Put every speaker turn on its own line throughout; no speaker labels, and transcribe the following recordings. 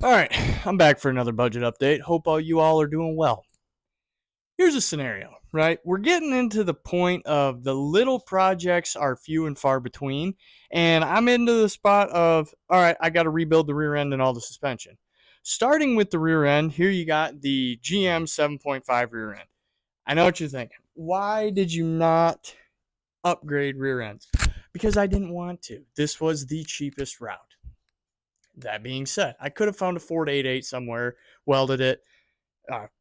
All right, I'm back for another budget update. Hope all you all are doing well. Here's a scenario, right? We're getting into the point of the little projects are few and far between, and I'm into the spot of, all right, I got to rebuild the rear end and all the suspension. Starting with the rear end, here you got the GM 7.5 rear end. I know what you're thinking. Why did you not upgrade rear ends? Because I didn't want to. This was the cheapest route. That being said, I could have found a Ford 88 somewhere, welded it,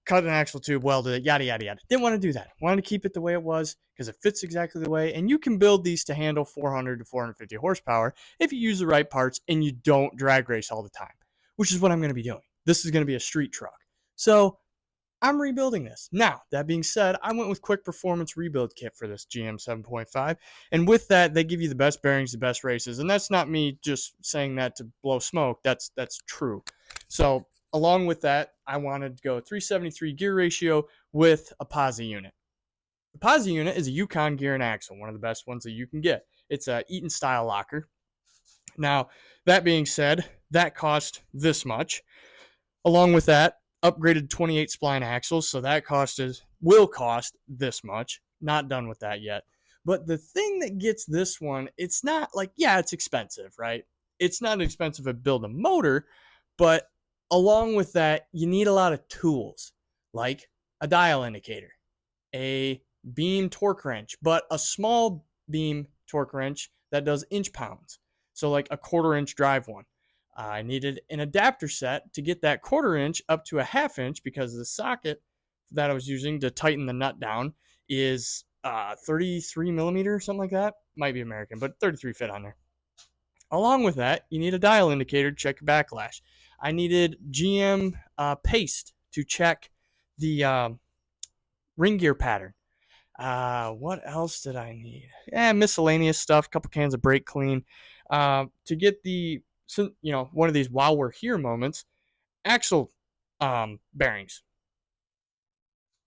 cut an axle tube, welded it, yada, yada, yada. Didn't want to do that. Wanted to keep it the way it was because it fits exactly the way. And you can build these to handle 400 to 450 horsepower if you use the right parts and you don't drag race all the time, which is what I'm going to be doing. This is going to be a street truck. So I'm rebuilding this. Now, that being said, I went with Quick Performance Rebuild Kit for this GM 7.5. And with that, they give you the best bearings, the best races. And that's not me just saying that to blow smoke. That's true. So, along with that, I wanted to go 373 gear ratio with a posi unit. The posi unit is a Yukon gear and axle, one of the best ones that you can get. It's a Eaton style locker. Now, that being said, that cost this much. Along with that, upgraded 28 spline axles, so that will cost this much. Not done with that yet. But the thing that gets this one, it's not like, yeah, it's expensive, right? It's not expensive to build a motor, but along with that, you need a lot of tools, like a dial indicator, a beam torque wrench, but a small beam torque wrench that does inch pounds. So like a 1/4 inch drive one. I needed an adapter set to get that 1/4 inch up to a 1/2 inch because the socket that I was using to tighten the nut down is 33 millimeter or something like that. Might be American, but 33 fit on there. Along with that, you need a dial indicator to check your backlash. I needed GM paste to check the ring gear pattern. What else did I need? Miscellaneous stuff, a couple cans of brake clean. To get one of these while we're here moments, axle bearings.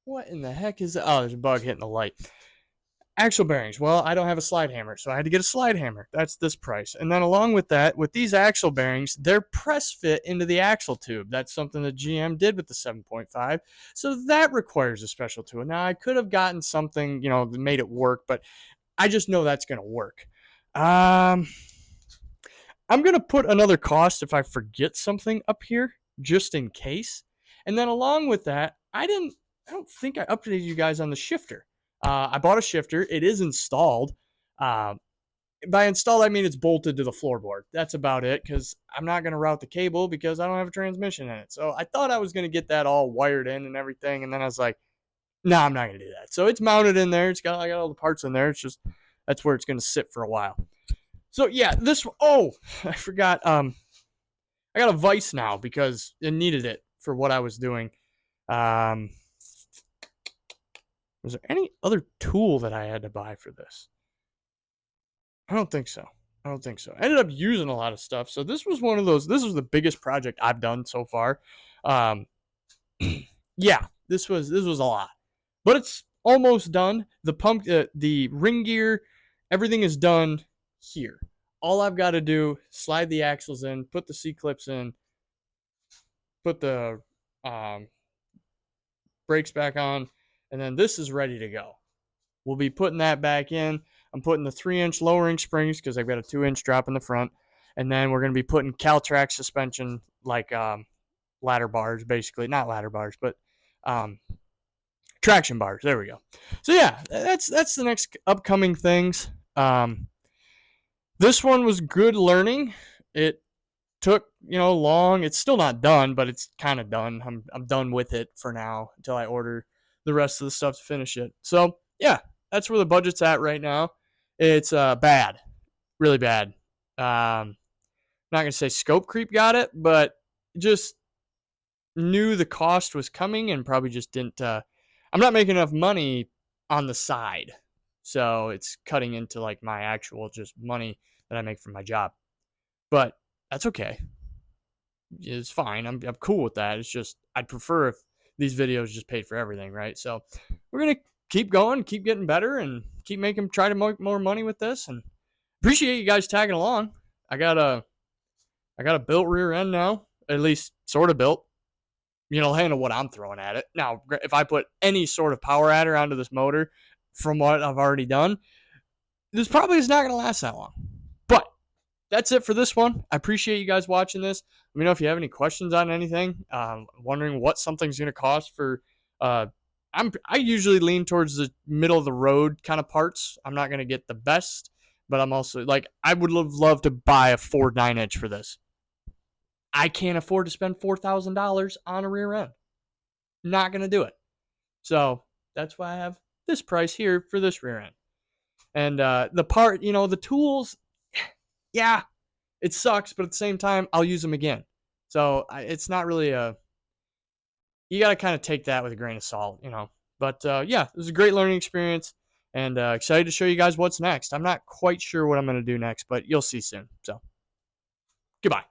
What in the heck is that? Oh, there's a bug hitting the light. Axle bearings. Well, I don't have a slide hammer, so I had to get a slide hammer. That's this price. And then along with that, with these axle bearings, they're press fit into the axle tube. That's something that GM did with the 7.5. So that requires a special tool. Now, I could have gotten something, that made it work, but I just know that's going to work. I'm going to put another cost if I forget something up here, just in case. And then along with that, I don't think I updated you guys on the shifter. I bought a shifter. It is installed. By installed, I mean it's bolted to the floorboard. That's about it because I'm not going to route the cable because I don't have a transmission in it. So I thought I was going to get that all wired in and everything. And then I was like, no, I'm not going to do that. So it's mounted in there. I got all the parts in there. It's just, that's where it's going to sit for a while. So yeah, I forgot. I got a vise now because it needed it for what I was doing. Um, was there any other tool that I had to buy for this? I don't think so. I ended up using a lot of stuff. So this was one of those. This was the biggest project I've done so far. Um, yeah, this was a lot, but it's almost done. The pump, the ring gear, everything is done here. All I've got to do, slide the axles in, put the C clips in, put the um, brakes back on, and then this is ready to go. We'll be putting that back in. I'm putting the 3-inch lowering springs because I've got a 2-inch drop in the front. And then we're going to be putting Caltrac suspension, like ladder bars, basically. Not ladder bars, but traction bars. There we go. So, yeah, that's the next upcoming things. This one was good learning. It took, long. It's still not done, but it's kind of done. I'm done with it for now until I order the rest of the stuff to finish it. So, yeah, that's where the budget's at right now. It's bad, really bad. Not gonna say scope creep got it, but just knew the cost was coming and probably just didn't. I'm not making enough money on the side, so it's cutting into like my actual just money that I make from my job. But that's okay. It's fine. I'm cool with that. It's just I'd prefer if these videos just paid for everything, right? So we're gonna keep going, keep getting better, and try to make more money with this. And appreciate you guys tagging along. I got a built rear end now. at least sort of built. It'll handle what I'm throwing at it. Now, if I put any sort of power adder onto this motor from what I've already done, this probably is not going to last that long. But that's it for this one. I appreciate you guys watching this. Let me know if you have any questions on anything. Wondering what something's going to cost for. I usually lean towards the middle of the road kind of parts. I'm not going to get the best, but I'm also like, I would love to buy a Ford 9-inch for this. I can't afford to spend $4,000 on a rear end. Not going to do it. So that's why I have this price here for this rear end. And the part, the tools, yeah, it sucks, but at the same time, I'll use them again. So it's not really you got to kind of take that with a grain of salt, But yeah, it was a great learning experience, and excited to show you guys what's next. I'm not quite sure what I'm going to do next, but you'll see soon. So goodbye.